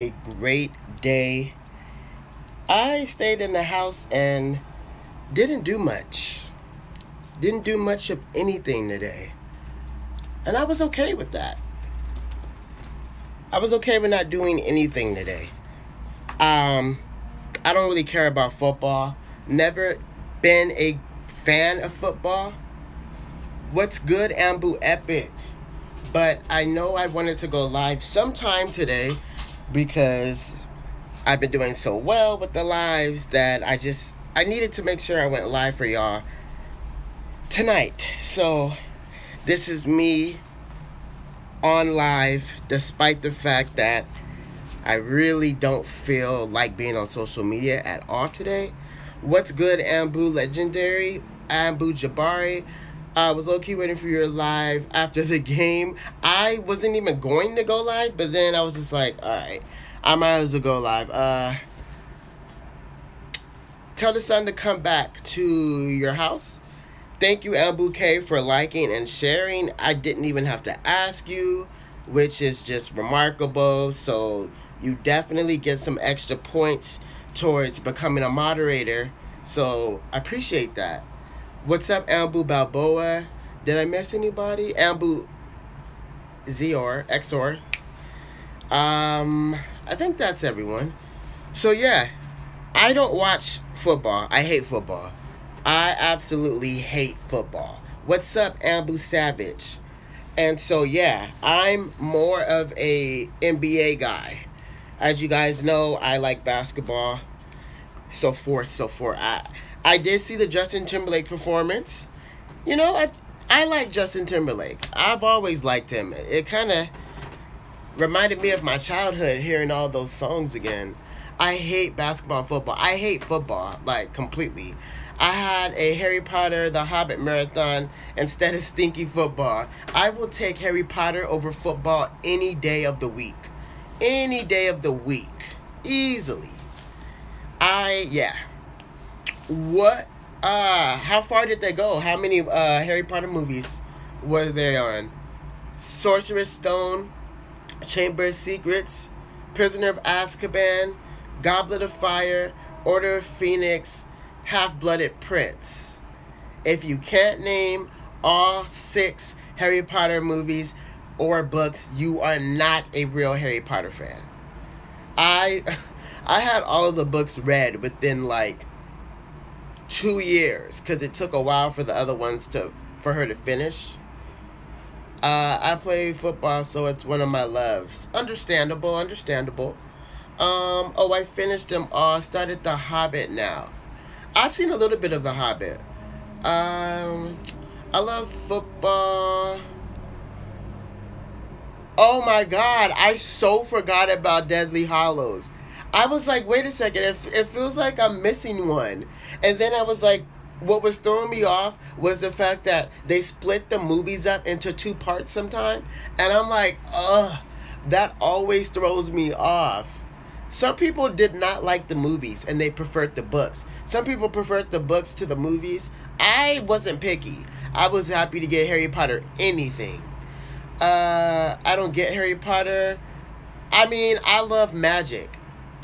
A great day. I stayed in the house and didn't do much. Didn't do much of anything today. And I was okay with that. I was okay with not doing anything today. Um, I don't really care about football. Never been a fan of football. What's good, Ambu Epic? But I know I wanted to go live sometime today because I've been doing so well with the lives that I needed to make sure I went live for y'all tonight. So this is me on live despite the fact that I really don't feel like being on social media at all today. What's good, Ambu Legendary, Ambu Jabari? I was low-key waiting for your live after the game. I wasn't even going to go live, but then I was just like, alright, I might as well go live. Tell the sun to come back to your house. Thank you, Ambu K, for liking and sharing. I didn't even have to ask you, which is just remarkable. So you definitely get some extra points towards becoming a moderator. So I appreciate that. What's up, Ambu Balboa? Did I miss anybody? Ambu Zior, Xor. I think that's everyone. So yeah, I don't watch football. I hate football. I absolutely hate football. What's up, Ambu Savage? And so yeah, I'm more of a NBA guy. As you guys know, I like basketball. So forth. I did see the Justin Timberlake performance. You know, I like Justin Timberlake. I've always liked him. It kind of reminded me of my childhood hearing all those songs again. I hate basketball, football. I hate football, like, completely. I had a Harry Potter, The Hobbit marathon instead of stinky football. I will take Harry Potter over football any day of the week. Any day of the week. Easily. How far did they go? How many Harry Potter movies were they on? Sorcerer's Stone, Chamber of Secrets, Prisoner of Azkaban, Goblet of Fire, Order of Phoenix, Half-Blooded Prince. If you can't name all 6 Harry Potter movies or books, you are not a real Harry Potter fan. I had all of the books read within like 2 years because it took a while for the other ones for her to finish. I play football, so it's one of my loves. Understandable. I finished them all. Started The Hobbit now. I've seen a little bit of The Hobbit. I love football. Oh my God, I so forgot about Deadly Hollows. I was like, wait a second, it feels like I'm missing one. And then I was like, what was throwing me off was the fact that they split the movies up into 2 parts sometime. And I'm like, ugh, that always throws me off. Some people did not like the movies and they preferred the books. Some people preferred the books to the movies. I wasn't picky. I was happy to get Harry Potter anything. I don't get Harry Potter. I mean, I love magic.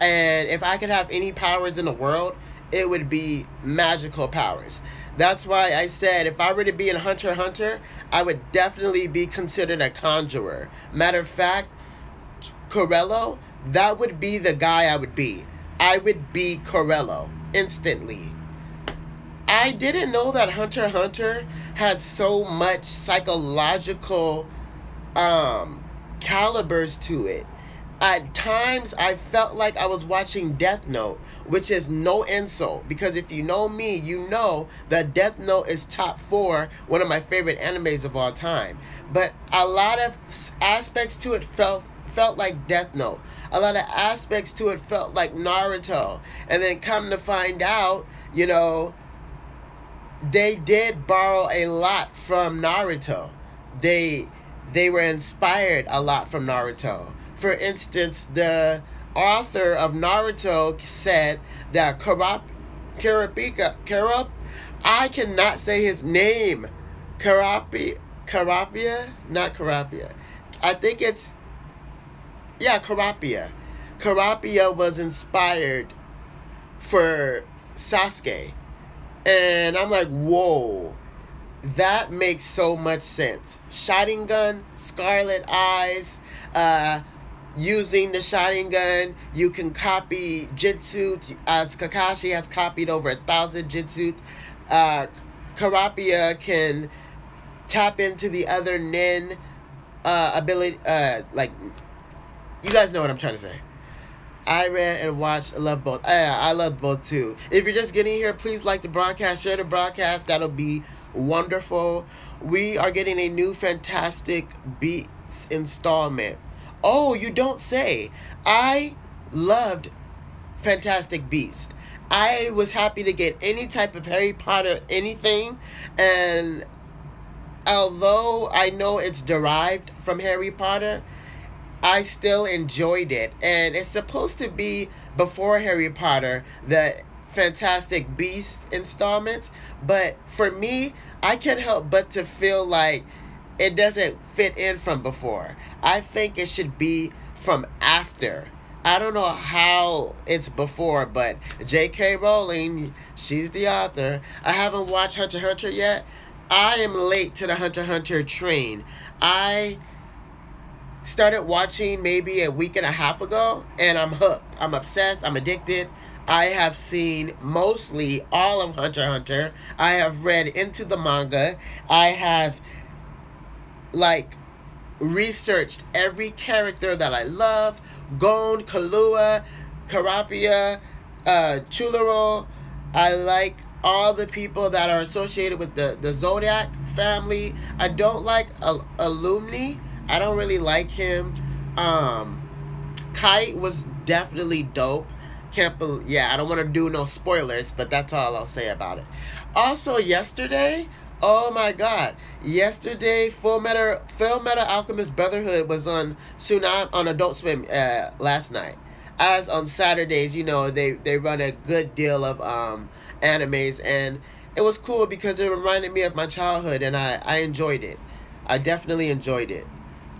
And if I could have any powers in the world, it would be magical powers. That's why I said if I were to be in Hunter x Hunter, I would definitely be considered a conjurer. Matter of fact, Corello, that would be the guy I would be. I would be Corello instantly. I didn't know that Hunter x Hunter had so much psychological calibers to it. At times, I felt like I was watching Death Note, which is no insult, because if you know me, you know that Death Note is top 4, one of my favorite animes of all time. But a lot of aspects to it felt like Death Note. A lot of aspects to it felt like Naruto. And then come to find out, you know, they did borrow a lot from Naruto. They were inspired a lot from Naruto. For instance, the author of Naruto said that I cannot say his name. Karapia? Not Karapia. I think it's, yeah, Karapia. Karapia was inspired for Sasuke. And I'm like, whoa, that makes so much sense. Sharingan, Scarlet Eyes, using the Sharingan, you can copy Jutsu, as Kakashi has copied over 1,000 Jutsu. Karapia can tap into the other nin ability, like, you guys know what I'm trying to say. I read and watched, love both. I love both too. If you're just getting here, please like the broadcast, share the broadcast. That'll be wonderful. We are getting a new Fantastic Beasts installment. Oh, you don't say. I loved Fantastic Beasts. I was happy to get any type of Harry Potter anything, and although I know it's derived from Harry Potter, I still enjoyed it. And it's supposed to be before Harry Potter, the Fantastic Beasts installments. But for me, I can't help but to feel like it doesn't fit in from before. I think it should be from after. I don't know how it's before, but J.K. Rowling, she's the author. I haven't watched Hunter x Hunter yet. I am late to the Hunter x Hunter train. I started watching maybe a week and a half ago, and I'm hooked. I'm obsessed. I'm addicted. I have seen mostly all of Hunter x Hunter. I have read into the manga. I have, like, researched every character that I love. Gon, Kahlua, Karapia, Chularo. I like all the people that are associated with the Zodiac family. I don't like Illumni. I don't really like him. Kite was definitely dope. I don't want to do no spoilers, but that's all I'll say about it. Also, yesterday, oh my god, yesterday, Full Metal Alchemist Brotherhood was on Adult Swim last night. As on Saturdays, you know, they run a good deal of animes, and it was cool because it reminded me of my childhood, and I enjoyed it. I definitely enjoyed it.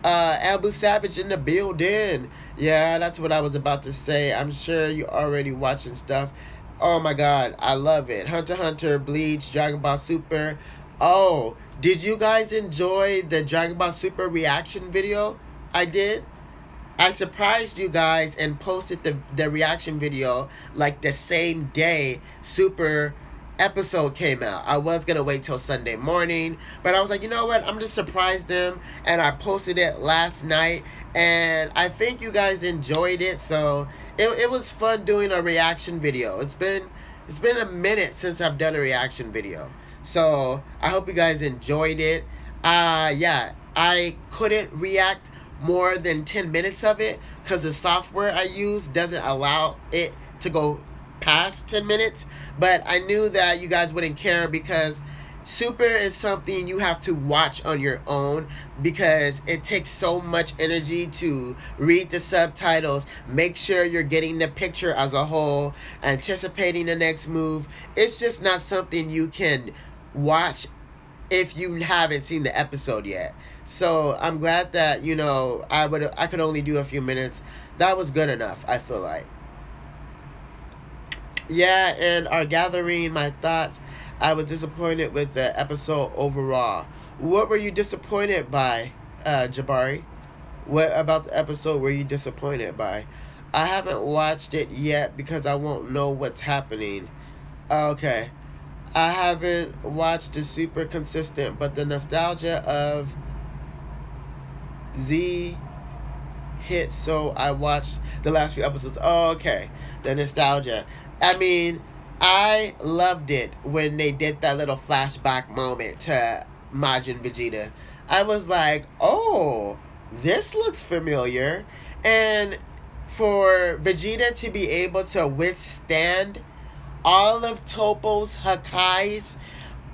Abu Savage in the building. Yeah, that's what I was about to say. I'm sure you're already watching stuff. Oh my god, I love it. Hunter x Hunter, Bleach, Dragon Ball Super. Oh, did you guys enjoy the Dragon Ball Super reaction video? I did. I surprised you guys and posted the reaction video like the same day Super episode came out. I was gonna wait till Sunday morning, but I was like, you know what, I'm just surprised them, and I posted it last night, and I think you guys enjoyed it. So it was fun doing a reaction video. It's been a minute since I've done a reaction video, so I hope you guys enjoyed it. Yeah, I couldn't react more than 10 minutes of it because the software I use doesn't allow it to go past 10 minutes, but I knew that you guys wouldn't care because Super is something you have to watch on your own because it takes so much energy to read the subtitles, make sure you're getting the picture as a whole, anticipating the next move. It's just not something you can watch if you haven't seen the episode yet. So I'm glad that, you know, I could only do a few minutes. That was good enough, I feel like. Yeah, and our gathering, my thoughts. I was disappointed with the episode overall. What were you disappointed by, Jabari? What about the episode were you disappointed by? I haven't watched it yet because I won't know what's happening. Okay. I haven't watched the Super consistent, but the nostalgia of Z hit, so I watched the last few episodes. Oh, okay. The nostalgia. I mean, I loved it when they did that little flashback moment to Majin Vegeta. I was like, oh, this looks familiar. And for Vegeta to be able to withstand all of Toppo's Hakkais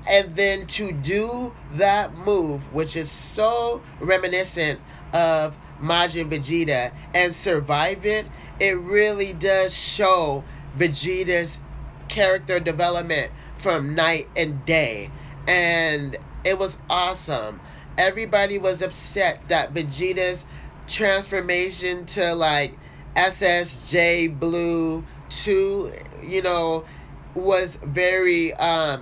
and then to do that move, which is so reminiscent of Majin Vegeta, and survive it, it really does show Vegeta's character development from night and day. And it was awesome. Everybody was upset that Vegeta's transformation to like SSJ Blue 2, was very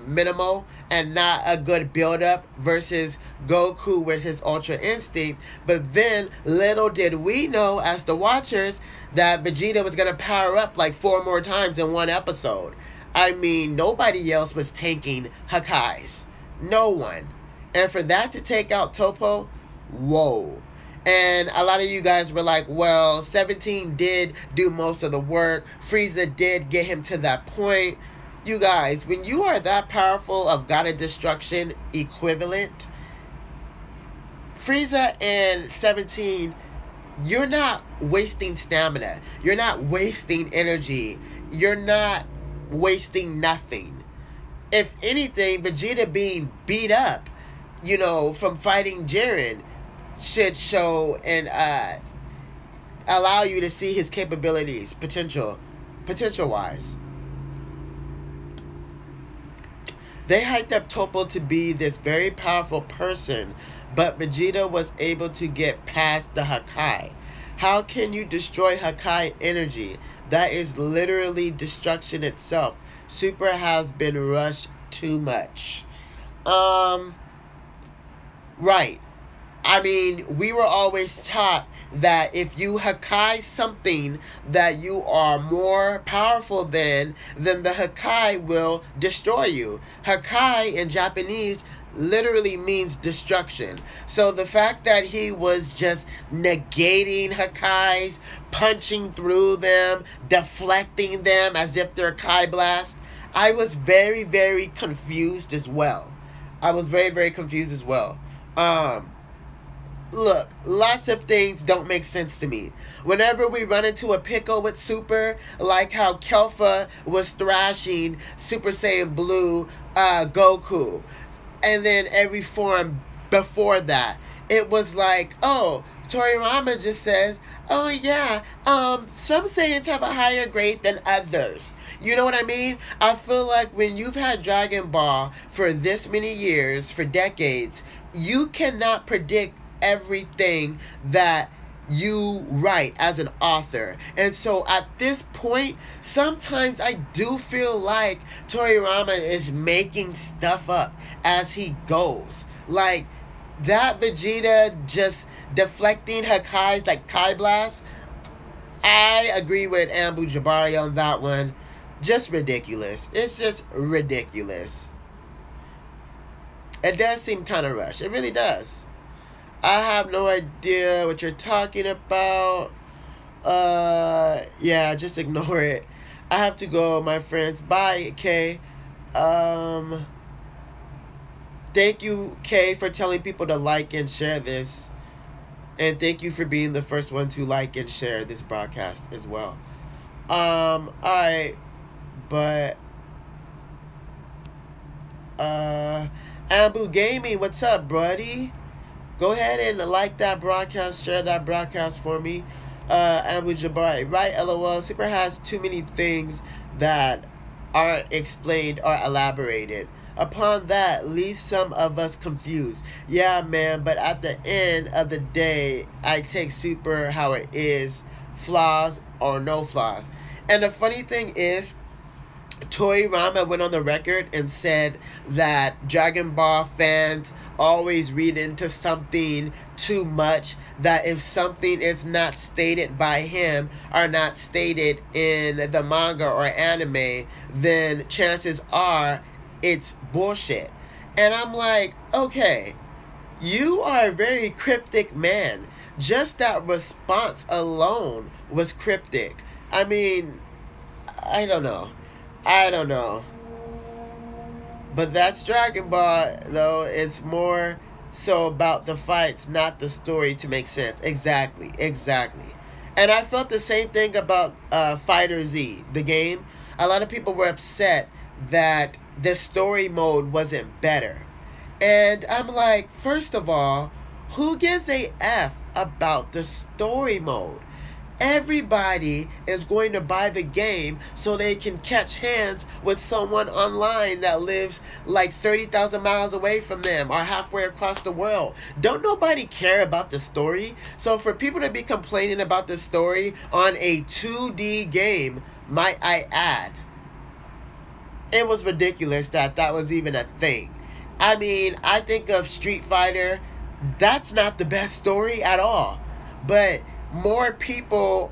minimal and not a good build up versus Goku with his Ultra Instinct. But then little did we know as the watchers that Vegeta was going to power up like 4 more times in one episode. I mean, nobody else was tanking Hakai's. No one. And for that to take out Topo, whoa. And a lot of you guys were like, well, 17 did do most of the work. Frieza did get him to that point. You guys, when you are that powerful of God of Destruction equivalent, Frieza and 17, you're not wasting stamina. You're not wasting energy. You're not wasting nothing. If anything, Vegeta being beat up, from fighting Jiren should show and allow you to see his capabilities, potential-wise. They hyped up Topo to be this very powerful person, but Vegeta was able to get past the Hakai. How can you destroy Hakai energy? That is literally destruction itself. Super has been rushed too much. Right. I mean, we were always taught that if you Hakai something that you are more powerful than, then the Hakai will destroy you. Hakai in Japanese literally means destruction. So the fact that he was just negating Hakais, punching through them, deflecting them as if they're Kai Blast, I was very, very confused as well. Look, lots of things don't make sense to me. Whenever we run into a pickle with Super, like how Kelpha was thrashing Super Saiyan Blue Goku, and then every form before that, it was like, oh, Toriyama just says, oh yeah, some Saiyans have a higher grade than others. You know what I mean? I feel like when you've had Dragon Ball for this many years, for decades, you cannot predict everything that you write as an author. And so at this point, sometimes I do feel like Toriyama is making stuff up as he goes. Like that Vegeta just deflecting Hakai's like Kai Blast. I agree with Ambu Jabari on that one. Just ridiculous. It's just ridiculous. It does seem kind of rushed. It really does. I have no idea what you're talking about. Yeah, just ignore it. I have to go, my friends. Bye, Kay. Thank you, Kay, for telling people to like and share this. And thank you for being the first one to like and share this broadcast as well. Alright. But, Ambu Gaming, what's up, buddy? Go ahead and like that broadcast, share that broadcast for me. Ambu Jabari, right? LOL. Super has too many things that aren't explained or elaborated. Upon that, leaves some of us confused. Yeah, man, but at the end of the day, I take Super how it is, flaws or no flaws. And the funny thing is, Toriyama went on the record and said that Dragon Ball fans always read into something too much, that if something is not stated by him or not stated in the manga or anime, then chances are it's bullshit. And I'm like, okay, you are a very cryptic man. Just that response alone was cryptic. I mean, I don't know. But that's Dragon Ball, though. It's more so about the fights, not the story to make sense. Exactly. And I felt the same thing about Fighter Z, the game. A lot of people were upset that the story mode wasn't better. And I'm like, first of all, who gives a F about the story mode? Everybody is going to buy the game so they can catch hands with someone online that lives like 30,000 miles away from them or halfway across the world. Don't nobody care about the story. So for people to be complaining about the story on a 2D game, might I add, it was ridiculous that that was even a thing. I mean, I think of Street Fighter. That's not the best story at all. But more people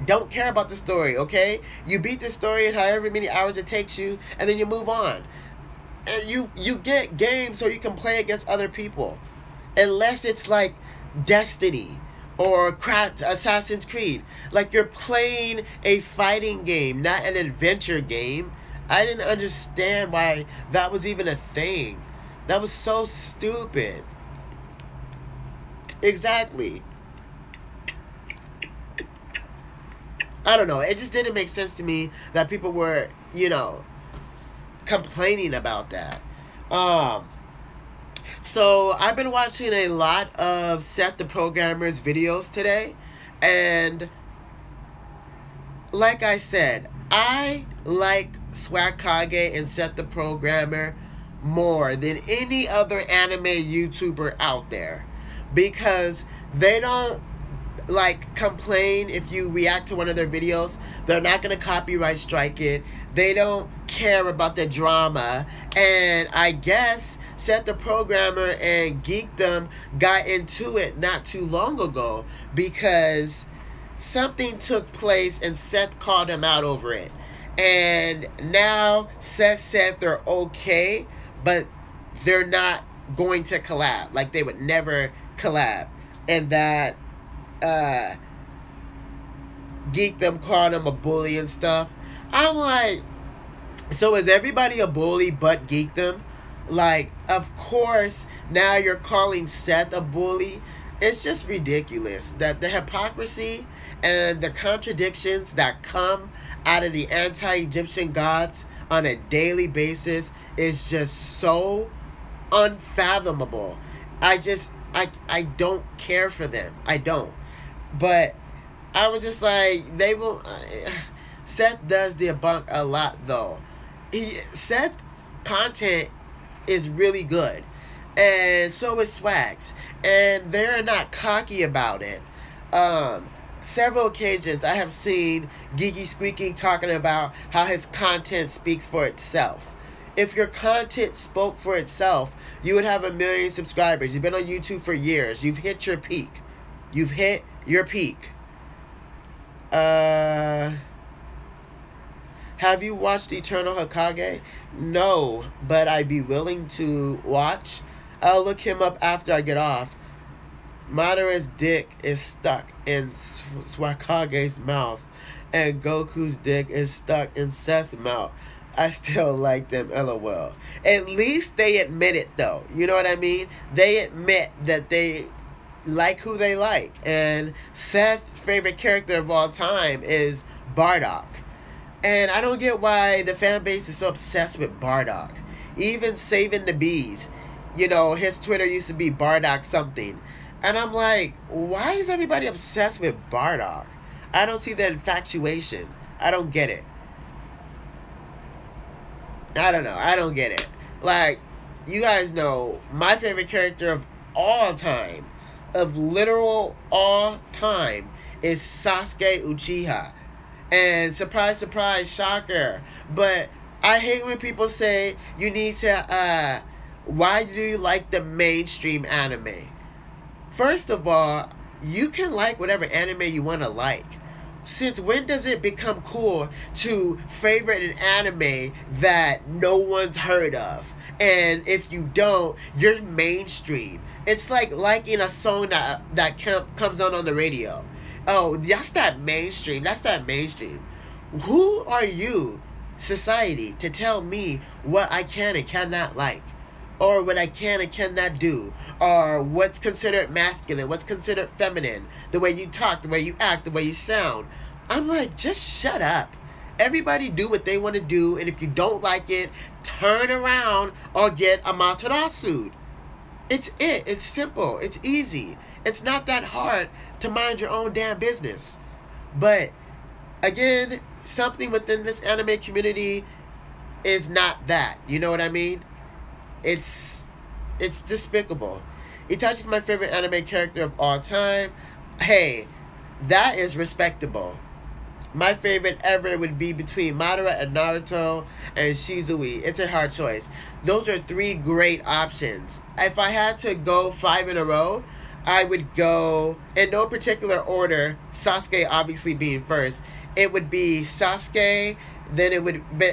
don't care about the story, okay? You beat the story in however many hours it takes you, and then you move on. And you get games so you can play against other people. Unless it's like Destiny or Assassin's Creed. Like you're playing a fighting game, not an adventure game. I didn't understand why that was even a thing. That was so stupid. Exactly. I don't know. It just didn't make sense to me that people were, complaining about that. So I've been watching a lot of Seth the Programmer's videos today. And like I said, I like Swakage and Seth the Programmer more than any other anime YouTuber out there. Because they don't complain if you react to one of their videos. They're not going to copyright strike it. They don't care about the drama. And I guess Seth the Programmer and Geekdom got into it not too long ago because something took place and Seth called him out over it. And now Seth said they're okay, but they're not going to collab. Like they would never collab. And that Geekdom called him a bully and stuff. I'm like, so is everybody a bully but Geekdom? Like, of course, now you're calling Seth a bully. It's just ridiculous that the hypocrisy and the contradictions that come out of the anti-Egyptian gods on a daily basis is just so unfathomable. I don't care for them. I don't. But I was just like, Seth does debunk a lot though. Seth's content is really good. And so is Swag's. And they're not cocky about it. Several occasions I have seen Geeky Squeaky talking about how his content speaks for itself. If your content spoke for itself, you would have 1 million subscribers. You've been on YouTube for years. You've hit your peak. You've hit your peak. Have you watched Eternal Hokage? No, but I'd be willing to watch. I'll look him up after I get off. Madara's dick is stuck in Swakage's mouth, and Goku's dick is stuck in Seth's mouth. I still like them, LOL. At least they admit it, though. You know what I mean? They admit that they like who they like. And Seth's favorite character of all time is Bardock. And I don't get why the fan base is so obsessed with Bardock. Even Saving the Bees. His Twitter used to be Bardock something. And I'm like, why is everybody obsessed with Bardock? I don't see the infatuation. I don't get it. I don't know. I don't get it. Like, you guys know, my favorite character of all time, of literal all time, is Sasuke Uchiha. And surprise, surprise, shocker. But I hate when people say you need to, why do you like the mainstream anime? First of all, you can like whatever anime you want to like. Since when does it become cool to favorite an anime that no one's heard of? And if you don't, you're mainstream. It's like liking a song that comes on the radio. Oh, that's not mainstream. That's not mainstream. Who are you, society, to tell me what I can and cannot like? Or what I can and cannot do? Or what's considered masculine? What's considered feminine? The way you talk, the way you act, the way you sound. I'm like, just shut up. Everybody do what they want to do. And if you don't like it, turn around or get Amaterasu. It's it. It's simple. It's easy. It's not that hard to mind your own damn business. But again, something within this anime community is not that. You know what I mean? It's despicable. Itachi's my favorite anime character of all time. Hey, that is respectable. My favorite ever would be between Madara and Naruto and Shizui. It's a hard choice. Those are three great options. If I had to go 5 in a row, I would go in no particular order. Sasuke obviously being first. It would be Sasuke. Then it would be,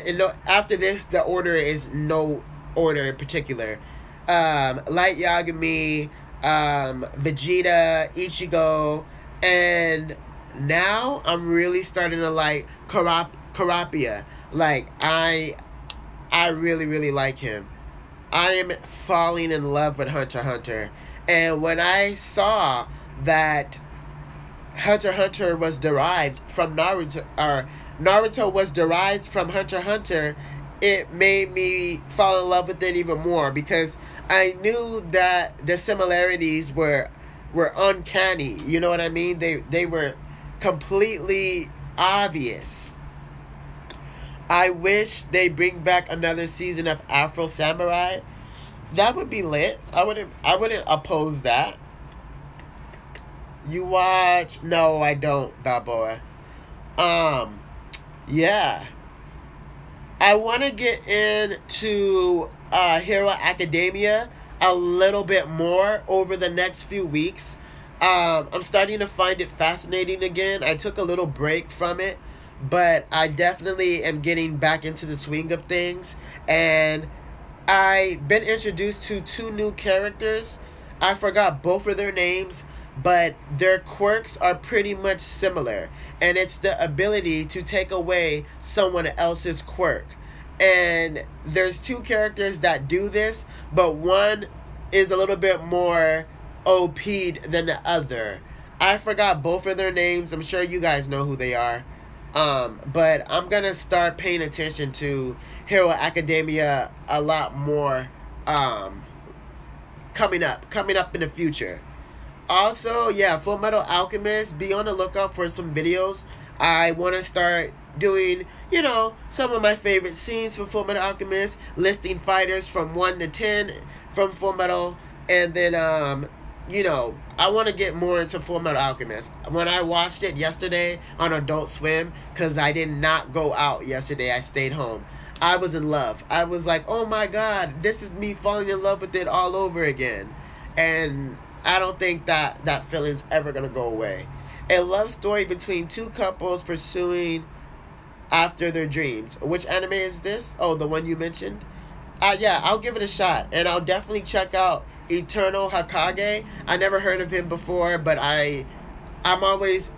after this, the order is no order in particular. Light Yagami, Vegeta, Ichigo, and now I'm really starting to like Karapia. Like I really really like him. I am falling in love with Hunter x Hunter. And when I saw that Hunter x Hunter was derived from Naruto, or Naruto was derived from Hunter x Hunter, it made me fall in love with it even more, because I knew that the similarities were uncanny. You know what I mean? They were completely obvious. I wish they bring back another season of Afro Samurai. That would be lit. I wouldn't oppose that. You watch? No, I don't, bad boy. Yeah. I want to get into Hero Academia a little bit more over the next few weeks. I'm starting to find it fascinating again. I took a little break from it, but I definitely am getting back into the swing of things. And I've been introduced to 2 new characters. I forgot both of their names, but their quirks are pretty much similar. And it's the ability to take away someone else's quirk. And there's 2 characters that do this, but one is a little bit more OP'd than the other. I forgot both of their names. I'm sure you guys know who they are. But I'm gonna start paying attention to Hero Academia a lot more coming up in the future. Also, yeah, Full Metal Alchemist, be on the lookout for some videos. I want to start doing, some of my favorite scenes for Full Metal Alchemist, listing fighters from 1 to 10 from Full Metal, and then, I want to get more into Full Metal Alchemist. When I watched it yesterday on Adult Swim, because I did not go out yesterday, I stayed home, I was in love. I was like, oh my god, this is me falling in love with it all over again. And I don't think that feeling's ever going to go away. A love story between 2 couples pursuing after their dreams. Which anime is this? Oh, the one you mentioned? Yeah, I'll give it a shot. And I'll definitely check out Eternal Hokage. I never heard of him before, but I'm always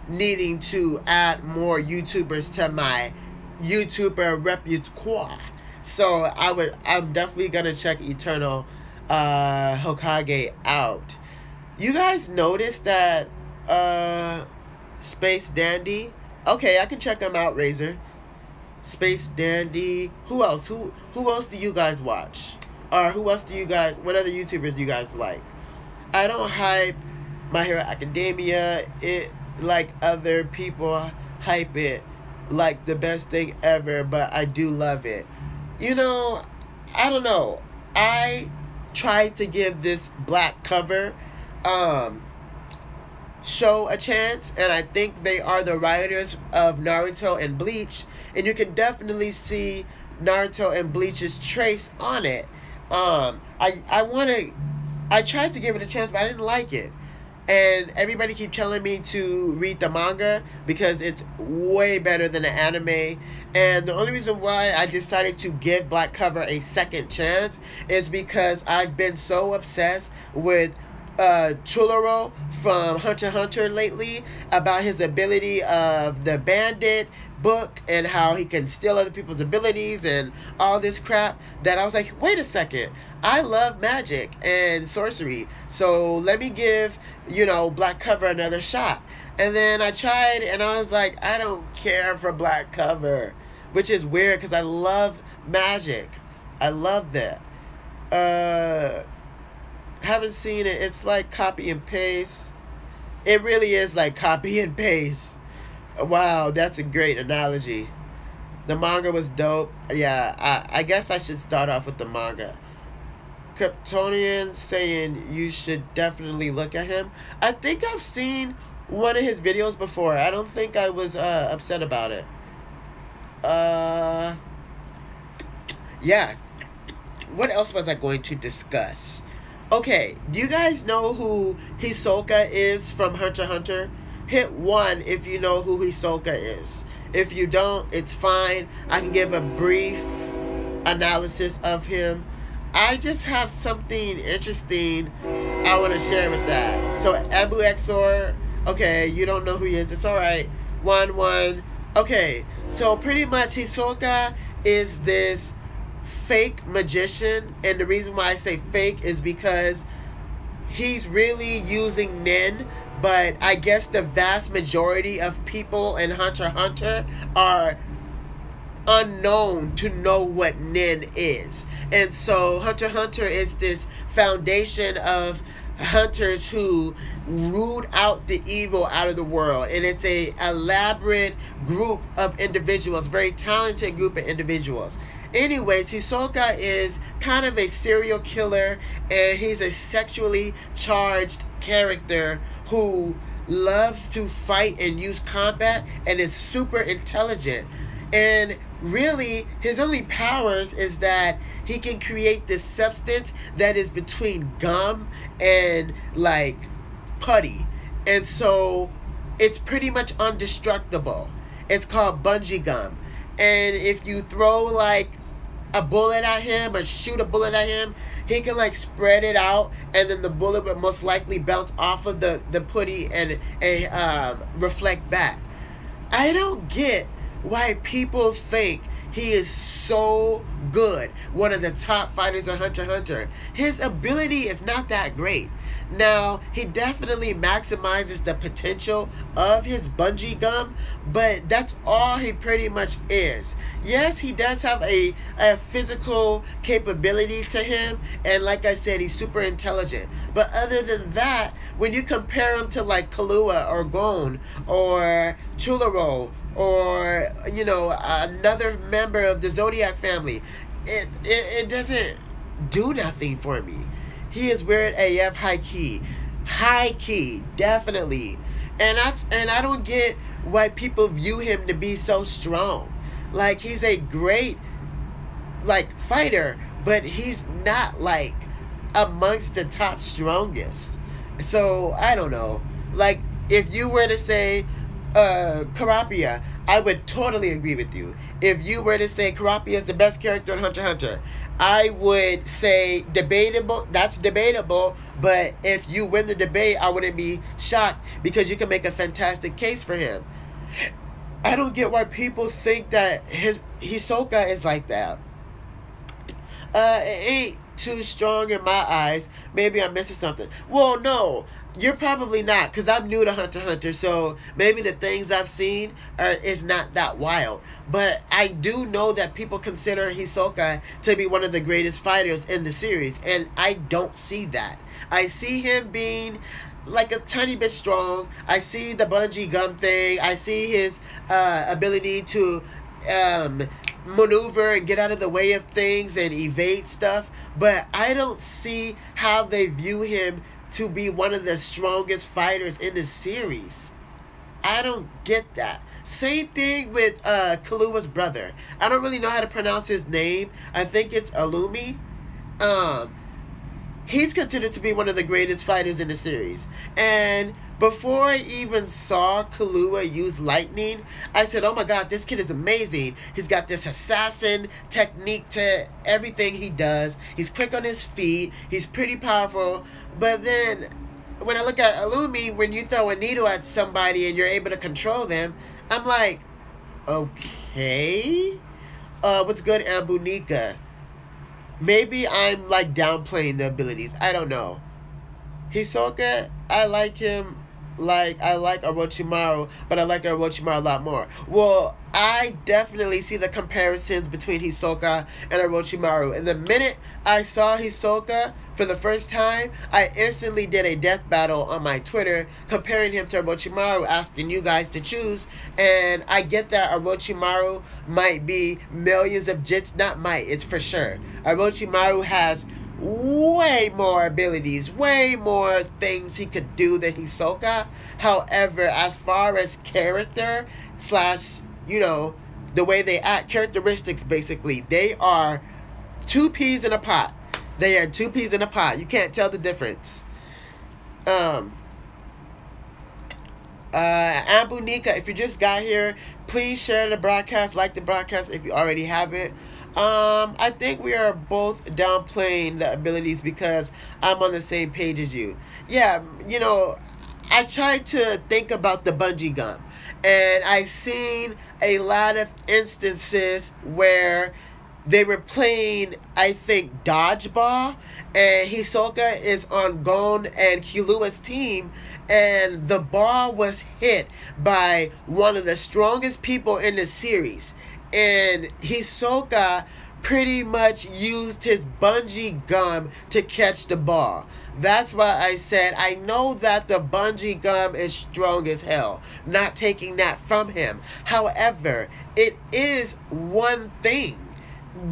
needing to add more YouTubers to my YouTuber repertoire. So I'm definitely gonna check Eternal Hokage out. You guys noticed that Space Dandy? Okay, I can check him out, Razor. Space Dandy. Who else? Who else do you guys watch? Or who else do you guys, what other YouTubers you guys like? I don't hype My Hero Academia. It, like other people hype it like the best thing ever, but I do love it. I don't know. I tried to give this black cover show a chance, and I think they are the writers of Naruto and Bleach, and you can definitely see Naruto and Bleach's trace on it. I tried to give it a chance, but I didn't like it. And everybody keep telling me to read the manga because it's way better than the anime. And the only reason why I decided to give Black Cover a second chance is because I've been so obsessed with Chuloro from Hunter x Hunter lately, about his ability of the bandit book and how he can steal other people's abilities and all this crap, that I was like, wait a second, I love magic and sorcery, so let me give Black Cover another shot. And then I tried and I was like, I don't care for Black Cover, which is weird because I love magic. I love that. Haven't seen it. It's like copy and paste. It really is like copy and paste. Wow, that's a great analogy. The manga was dope. Yeah, I guess I should start off with the manga. Kryptonian saying you should definitely look at him. I think I've seen one of his videos before. I don't think I was upset about it. Uh, yeah. What else was I going to discuss? Okay, do you guys know who Hisoka is from Hunter x Hunter? Hit 1 if you know who Hisoka is. If you don't, it's fine. I can give a brief analysis of him. I just have something interesting I want to share with that. So, Abu Exor, okay, you don't know who he is. It's alright. 1-1. Okay, so pretty much Hisoka is this fake magician, and the reason why I say fake is because he's really using Nen, but I guess the vast majority of people in Hunter x Hunter are unknown to know what Nen is. And so Hunter x Hunter is this foundation of hunters who root out the evil out of the world, and it's a elaborate group of individuals, very talented group of individuals. Anyways, Hisoka is kind of a serial killer, and he's a sexually charged character who loves to fight and use combat and is super intelligent. And really, his only powers is that he can create this substance that is between gum and like putty. And so it's pretty much indestructible. It's called bungee gum. And if you throw like a bullet at him or shoot a bullet at him, he can like spread it out, and then the bullet would most likely bounce off of the putty and reflect back. I don't get why people think he is so good, one of the top fighters of Hunter x Hunter. His ability is not that great. Now, he definitely maximizes the potential of his bungee gum, but that's all he pretty much is. Yes, he does have a physical capability to him, and like I said, he's super intelligent. But other than that, when you compare him to like Killua or Gon or Chularo or, you know, another member of the Zodiac family, it doesn't do nothing for me. He is weird AF, high key, definitely, and I don't get why people view him to be so strong. Like, he's a great like fighter, but he's not like amongst the top strongest. So I don't know. Like, if you were to say Karapia, I would totally agree with you. If you were to say Karapia is the best character in Hunter x Hunter, I would say debatable. That's debatable, but if you win the debate, I wouldn't be shocked because you can make a fantastic case for him. I don't get why people think that Hisoka is like that. It ain't too strong in my eyes. Maybe I'm missing something. Well, no. You're probably not, because I'm new to Hunter x Hunter, so maybe the things I've seen is not that wild. But I do know that people consider Hisoka to be one of the greatest fighters in the series, and I don't see that. I see him being like a tiny bit strong. I see the bungee gum thing. I see his ability to maneuver and get out of the way of things and evade stuff. But I don't see how they view him to be one of the strongest fighters in the series. I don't get that. Same thing with Killua's brother. I don't really know how to pronounce his name. I think it's Alumi. He's considered to be one of the greatest fighters in the series. And before I even saw Killua use lightning, I said, oh my god, this kid is amazing. He's got this assassin technique to everything he does. He's quick on his feet. He's pretty powerful. But then, when I look at Alumi, when you throw a needle at somebody and you're able to control them, I'm like, okay. What's good, Ambunika? Maybe I'm like downplaying the abilities. I don't know. Hisoka, I like him like I like Orochimaru, but I like Orochimaru a lot more. Well, I definitely see the comparisons between Hisoka and Orochimaru. And the minute I saw Hisoka for the first time, I instantly did a death battle on my Twitter comparing him to Orochimaru, asking you guys to choose. And I get that Orochimaru might be millions of jits, not might, it's for sure. Orochimaru has way more abilities, way more things he could do than Hisoka. However, as far as character slash, you know, the way they act, characteristics basically, they are two peas in a pot. They are two peas in a pot. You can't tell the difference. Ambunika, if you just got here, please share the broadcast, like the broadcast if you already haven't. I think we are both downplaying the abilities because I'm on the same page as you. Yeah, you know, I tried to think about the bungee gum, and I seen a lot of instances where they were playing, I think, dodgeball, and Hisoka is on Gon and Killua's team, and the ball was hit by one of the strongest people in the series. And Hisoka pretty much used his bungee gum to catch the ball. That's why I said I know that the bungee gum is strong as hell. Not taking that from him. However, it is one thing.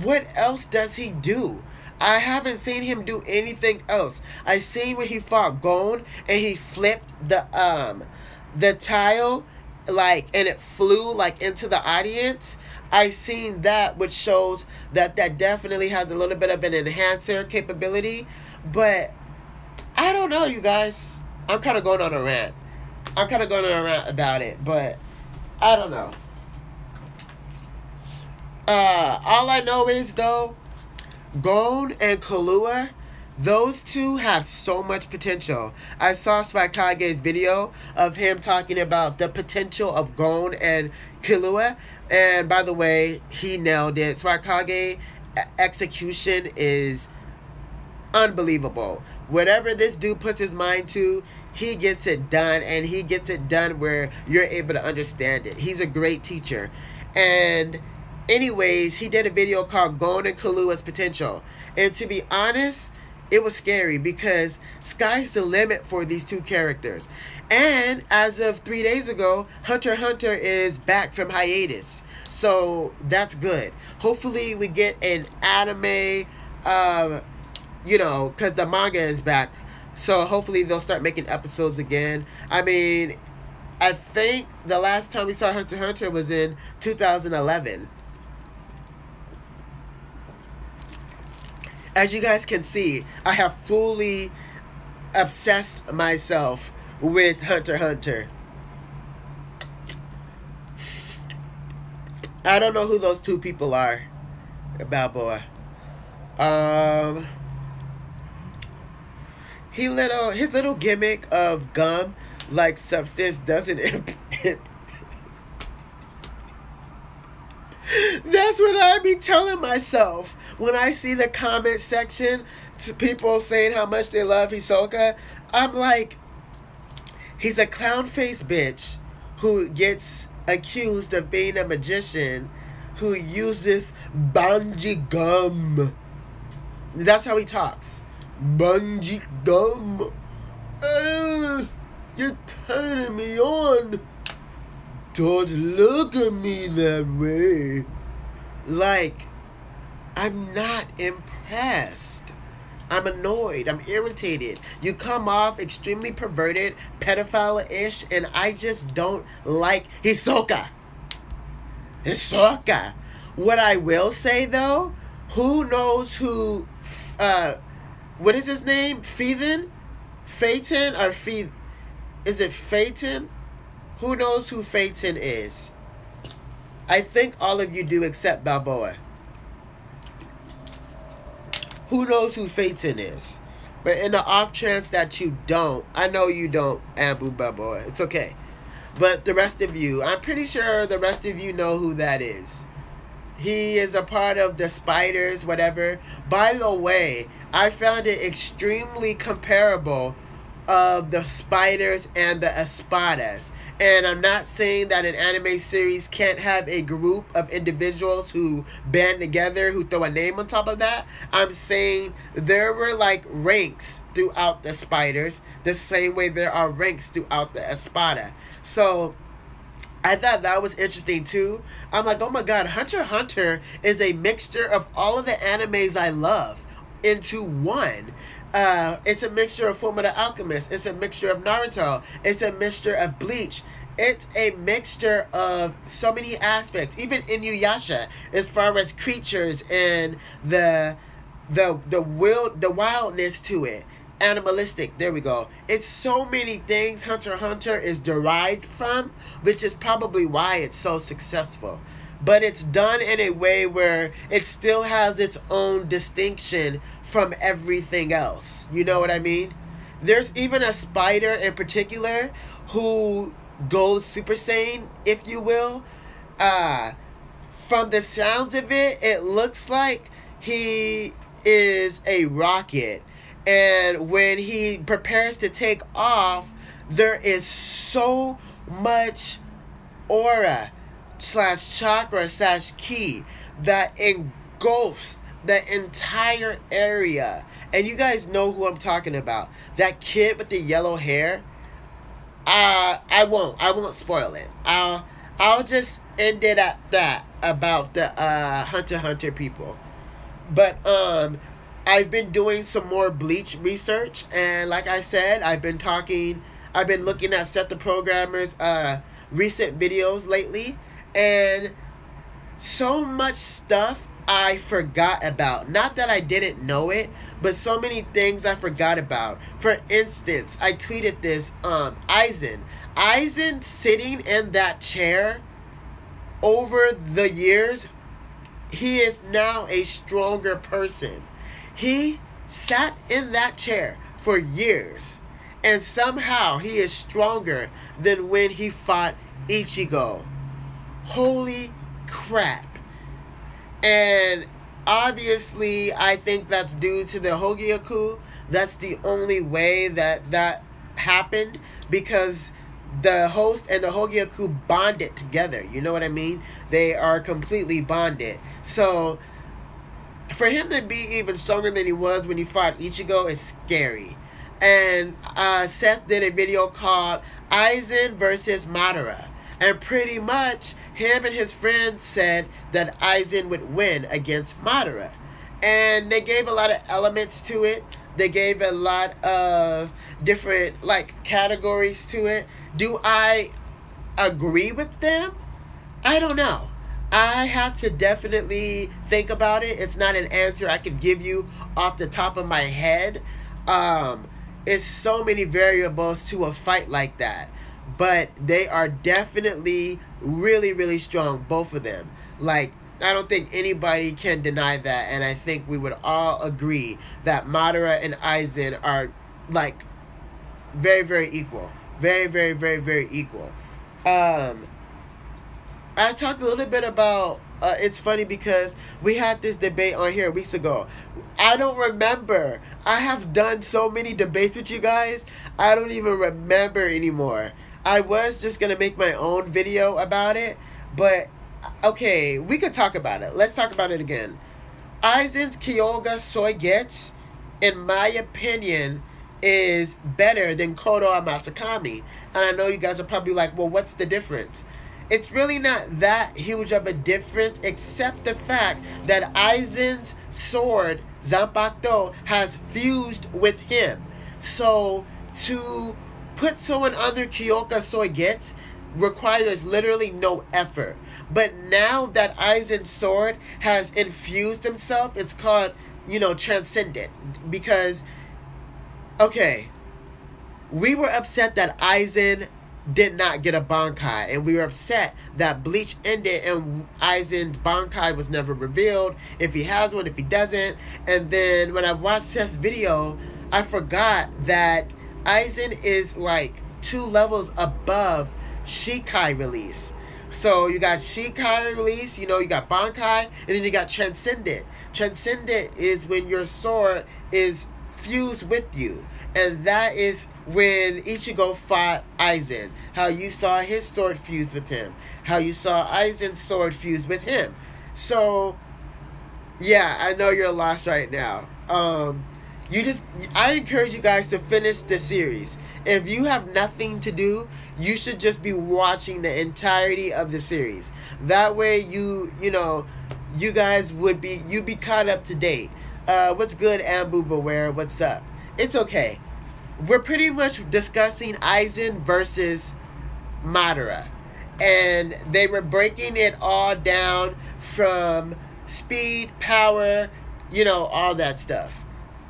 What else does he do? I haven't seen him do anything else. I seen when he fought Gon and he flipped the tile, like, and it flew like into the audience. I seen that, which shows that definitely has a little bit of an enhancer capability. But I don't know, you guys. I'm kind of going on a rant. About it, but I don't know. All I know is, though, Gon and Killua, those two have so much potential. I saw Spikage's video of him talking about the potential of Gon and Killua. And by the way, he nailed it. Spikage execution is unbelievable. Whatever this dude puts his mind to, he gets it done. And he gets it done where you're able to understand it. He's a great teacher. And anyways, he did a video called Gon and Killua's Potential. And to be honest, it was scary because sky's the limit for these two characters. And as of 3 days ago, Hunter x Hunter is back from hiatus. So that's good. Hopefully we get an anime, you know, because the manga is back. So hopefully they'll start making episodes again. I mean, I think the last time we saw Hunter x Hunter was in 2011. As you guys can see, I have fully obsessed myself with Hunter x Hunter. I don't know who those two people are. Balboa. His little gimmick of gum like substance doesn't That's what I be telling myself when I see the comment section to people saying how much they love Hisoka. I'm like, he's a clown-faced bitch who gets accused of being a magician who uses bungee gum. That's how he talks. Bungee gum. You're turning me on. Don't look at me that way. Like, I'm not impressed. I'm annoyed. I'm irritated. You come off extremely perverted, pedophile-ish, and I just don't like Hisoka. Hisoka. What I will say, though, who knows who, what is his name? Phaeton? Phaeton or Phaeton? Is it Phaeton? Who knows who Phaeton is? I think all of you do except Balboa. Who knows who Phaeton is? But in the off chance that you don't, I know you don't, Ambu Balboa. It's okay. But the rest of you, I'm pretty sure the rest of you know who that is. He is a part of the Spiders, whatever. By the way, I found it extremely comparable of the spiders and the espadas. And I'm not saying that an anime series can't have a group of individuals who band together, who throw a name on top of that. I'm saying there were like ranks throughout the spiders, the same way there are ranks throughout the espada. So I thought that was interesting too. I'm like, oh my god, Hunter x Hunter is a mixture of all of the animes I love into one. It's a mixture of Fullmetal Alchemist. It's a mixture of Naruto. It's a mixture of Bleach. It's a mixture of so many aspects. Even Inuyasha, as far as creatures and the wildness to it. Animalistic, there we go. It's so many things Hunter x Hunter is derived from, which is probably why it's so successful. But it's done in a way where it still has its own distinction from everything else. You know what I mean? There's even a spider in particular who goes Super Saiyan, if you will. From the sounds of it, it looks like he is a rocket. And when he prepares to take off, there is so much aura / chakra / ki that engulfs the entire area. And you guys know who I'm talking about. That kid with the yellow hair. I won't spoil it. I'll just end it at that about the Hunter x Hunter people. But I've been doing some more Bleach research, and like I said, I've been looking at Set the Programmer's recent videos lately, and so much stuff I forgot about. Not that I didn't know it, but so many things I forgot about. For instance, I tweeted this, Aizen sitting in that chair over the years, he is now a stronger person. He sat in that chair for years, and somehow he is stronger than when he fought Ichigo. Holy crap. And obviously, I think that's due to the Hogyaku. That's the only way that happened, because the host and the Hogyaku bonded together. You know what I mean? They are completely bonded. So for him to be even stronger than he was when he fought Ichigo is scary. And Seth did a video called Aizen versus Madara. And pretty much him and his friends said that Aizen would win against Madara. And they gave a lot of elements to it. They gave a lot of different categories to it. Do I agree with them? I don't know. I have to definitely think about it. It's not an answer I could give you off the top of my head. It's so many variables to a fight like that. But they are definitely really, really strong, both of them. I don't think anybody can deny that. And I think we would all agree that Madara and Aizen are, very, very equal. Very, very, very, very equal. I talked a little bit about, it's funny because we had this debate on here weeks ago. I don't remember. I have done so many debates with you guys, I don't even remember anymore. I was just going to make my own video about it, but okay, we could talk about it. Let's talk about it again. Aizen's Kyoga Soigetsu, in my opinion, is better than Kodo Amatsukami. And I know you guys are probably like, well, what's the difference? It's really not that huge of a difference, except the fact that Aizen's sword, Zanpakuto, has fused with him. So, to put someone under Kyoga Soigetsu requires literally no effort. But now that Aizen's sword has infused himself, it's called, transcendent. Because, okay, we were upset that Aizen did not get a Bankai, and we were upset that Bleach ended and Aizen's Bankai was never revealed, if he has one, if he doesn't. And then when I watched Seth's video, I forgot that Aizen is 2 levels above Shikai release. So you got Shikai release, you got Bankai, and then you got Transcendent. Transcendent is when your sword is fused with you. And that is when Ichigo fought Aizen. How you saw his sword fuse with him. How you saw Aizen's sword fuse with him. So, yeah, I know you're lost right now. I encourage you guys to finish the series. If you have nothing to do, you should just be watching the entirety of the series. That way you guys you'd be caught up to date. What's good, Ambu Beware? What's up? It's okay. We're pretty much discussing Aizen versus Madara. And they were breaking it all down from speed, power, all that stuff.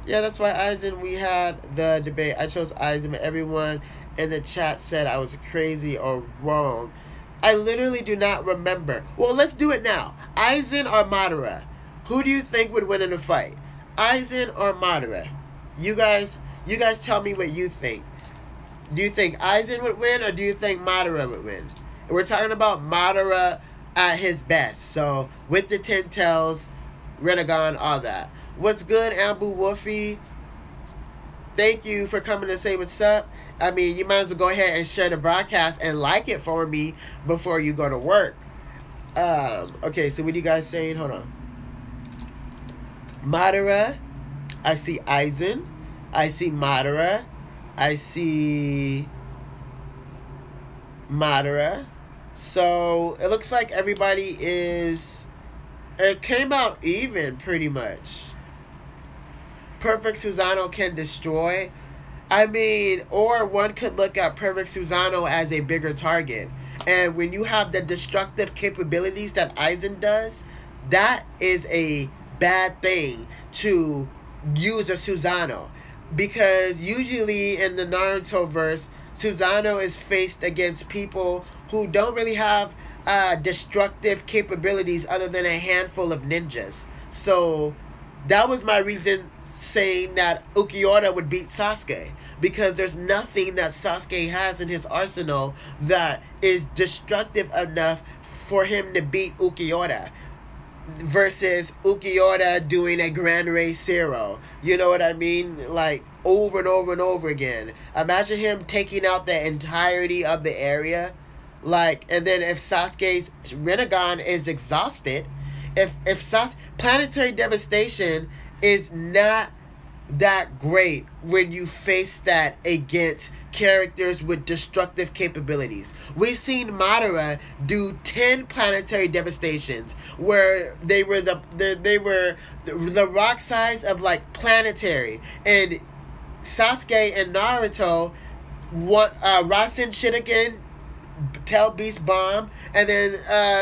Yeah, that's why Aizen, we had the debate. I chose Aizen, but everyone in the chat said I was crazy or wrong. I literally do not remember. Well, let's do it now. Aizen or Madara? Who do you think would win in a fight? Aizen or Madara? You guys tell me what you think. Do you think Aizen would win, or do you think Madara would win? And we're talking about Madara at his best. So, with the 10 tails, Rinnegan, all that. What's good, Ambu Wolfie? Thank you for coming to say what's up. I mean, you might as well go ahead and share the broadcast and like it for me before you go to work. Okay, so what are you guys saying? Hold on. Madara. I see Aizen. I see Madara. I see Madara. So, it looks like everybody is... It came out even, pretty much. Perfect Susano can destroy. I mean, or one could look at Perfect Susano as a bigger target. And when you have the destructive capabilities that Aizen does, that is a bad thing to use a Susano. Because usually in the Naruto verse, Susano is faced against people who don't really have destructive capabilities other than a handful of ninjas. So that was my reason saying that Ukiura would beat Sasuke, because there's nothing that Sasuke has in his arsenal that is destructive enough for him to beat Ukiura, versus Ukiura doing a Grand Race Zero. You know what I mean? Like, over and over and over again. Imagine him taking out the entirety of the area. Like, and then if Sasuke's Rinnegan is exhausted, if Planetary Devastation is not that great when you face that against characters with destructive capabilities. We've seen Madara do 10 planetary devastations where they were the rock size of like planetary, and Sasuke and Naruto Rasen Shuriken, Tail Beast Bomb, and then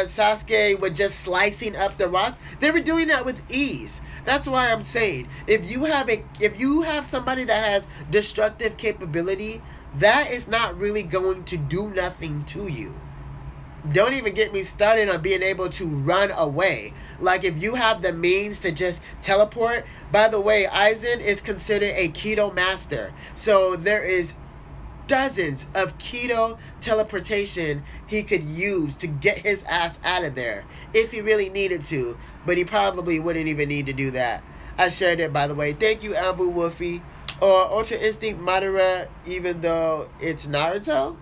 Sasuke was just slicing up the rocks. They were doing that with ease. That's why I'm saying, if you have somebody that has destructive capability, that is not really going to do nothing to you. Don't even get me started on being able to run away. Like, if you have the means to just teleport. By the way, Aizen is considered a Keto master. So there is dozens of Keto teleportation he could use to get his ass out of there if he really needed to. But he probably wouldn't even need to do that. I shared it, by the way. Thank you, Ambu Wolfie. Or Ultra Instinct Madara, even though it's Naruto?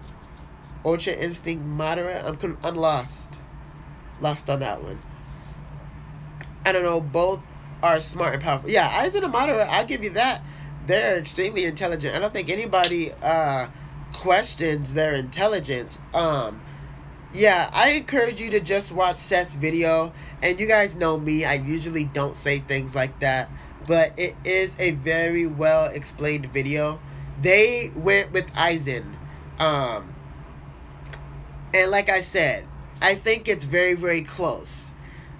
Ultra Instinct Madara? I'm lost. Lost on that one. I don't know. Both are smart and powerful. Yeah, Aizen and Madara, I'll give you that. They're extremely intelligent. I don't think anybody questions their intelligence. Yeah, I encourage you to just watch Seth's video. And you guys know me, I usually don't say things like that. But it is a very well explained video. They went with Aizen. And like I said, I think it's very, very close.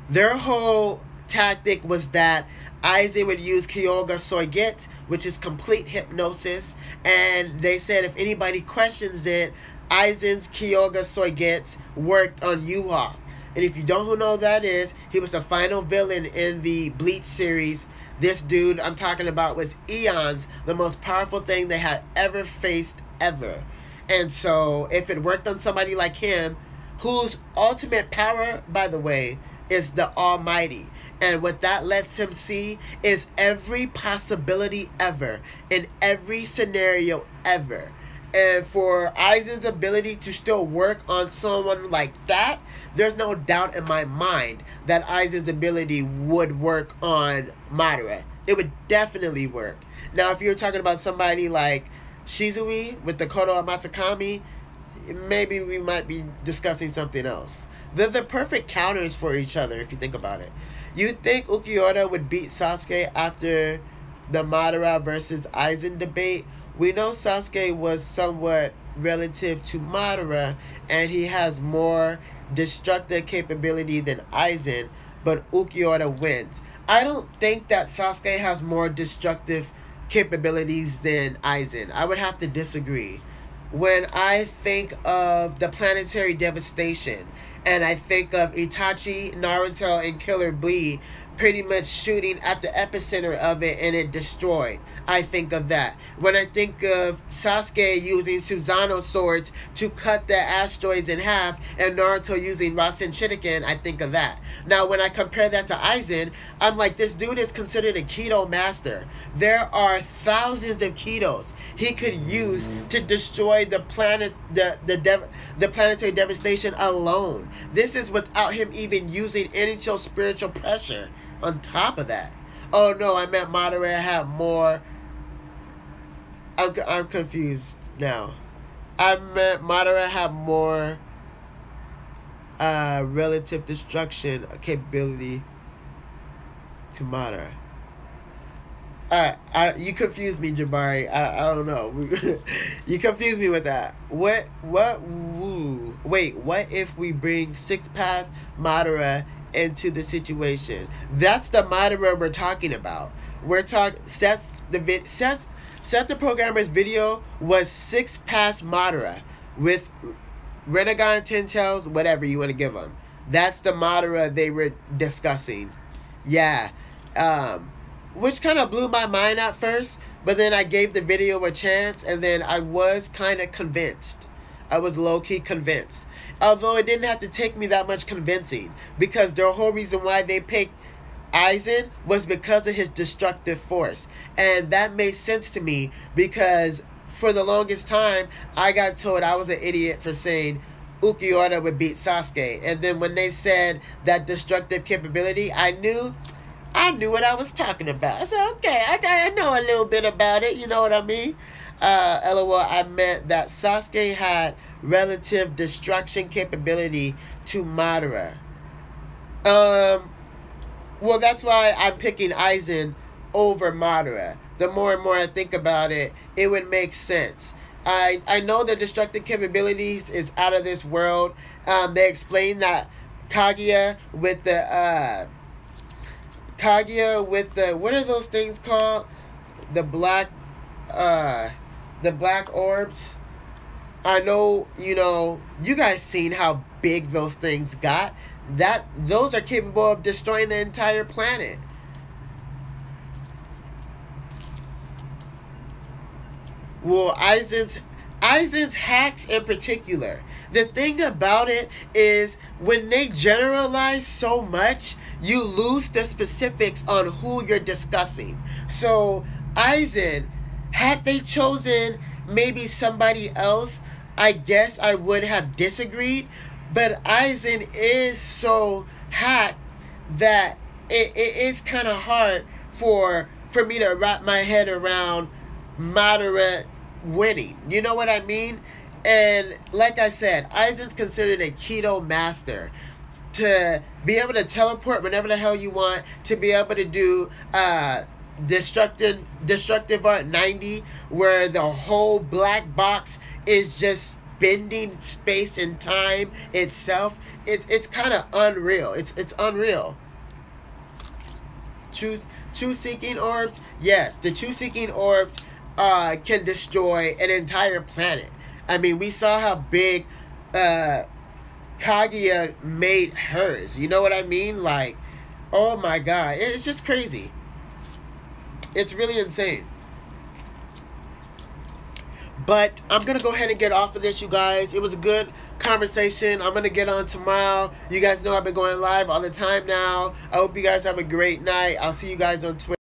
Their whole tactic was that Aizen would use Kyoga Soiget, which is complete hypnosis. And they said if anybody questions it, Aizen's Kyoga Soiget worked on Yall. And if you don't know who that is, he was the final villain in the Bleach series. This dude I'm talking about was eons, the most powerful thing they had ever faced, ever. And so, if it worked on somebody like him, whose ultimate power, by the way, is the Almighty. And what that lets him see is every possibility ever, in every scenario ever. And for Aizen's ability to still work on someone like that, there's no doubt in my mind that Aizen's ability would work on Madara. It would definitely work. Now, if you're talking about somebody like Shizui with the Kodo Amatakami, maybe we might be discussing something else. They're the perfect counters for each other if you think about it. You think Ukiura would beat Sasuke after the Madara versus Aizen debate? We know Sasuke was somewhat relative to Madara, and he has more destructive capability than Aizen, but Ukiura wins. I don't think that Sasuke has more destructive capabilities than Aizen. I would have to disagree. When I think of the planetary devastation, and I think of Itachi, Naruto, and Killer Bee pretty much shooting at the epicenter of it and it destroyed, I think of that. When I think of Sasuke using Susanoo swords to cut the asteroids in half and Naruto using Rasen Shuriken, I think of that. Now, when I compare that to Aizen, I'm like, this dude is considered a Kido master. There are thousands of Kidos he could use to destroy the planet, the planetary devastation alone. This is without him even using any spiritual pressure on top of that. Oh no, I meant Madara had more. I'm confused now. I meant Madara had more relative destruction capability to Madara. You confused me, Jabari. I don't know. You confused me with that. What? Woo. Wait, what if we bring Six Path Madara into the situation? That's the Madara we're talking about. We're talking Seth the programmer's video was Six Path Madara with Renegon, Ten Tails, whatever you want to give them. That's the Madara they were discussing. Yeah. Which kind of blew my mind at first, but then I gave the video a chance, and then I was kind of convinced. I was low-key convinced. Although it didn't have to take me that much convincing, because the whole reason why they picked Aizen was because of his destructive force. And that made sense to me, because for the longest time, I got told I was an idiot for saying Ukiura would beat Sasuke. And then when they said that destructive capability, I knew what I was talking about. I said, okay, I know a little bit about it. You know what I mean? LOL, I meant that Sasuke had relative destruction capability to Madara. Well, that's why I'm picking Aizen over Madara. The more and more I think about it, it would make sense. I know the destructive capabilities is out of this world. They explain that Kaguya with the what are those things called? The black orbs. I know, you guys seen how big those things got. Those are capable of destroying the entire planet. Well, Aizen's hacks in particular. The thing about it is when they generalize so much, you lose the specifics on who you're discussing. So Aizen, had they chosen maybe somebody else, I guess I would have disagreed. But Aizen is so hacked that it's kind of hard for me to wrap my head around Madara winning. You know what I mean? And like I said, Aizen's considered a Kido master. To be able to teleport whenever the hell you want, to be able to do destructive art 90, where the whole black box is just bending space and time itself. It's kind of unreal. It's unreal. Truth seeking orbs, yes, the truth seeking orbs can destroy an entire planet. I mean, we saw how big Kaguya made hers. You know what I mean? Like, oh my god, it's just crazy. It's really insane. But I'm going to go ahead and get off of this, you guys. It was a good conversation. I'm going to get on tomorrow. You guys know I've been going live all the time now. I hope you guys have a great night. I'll see you guys on Twitter.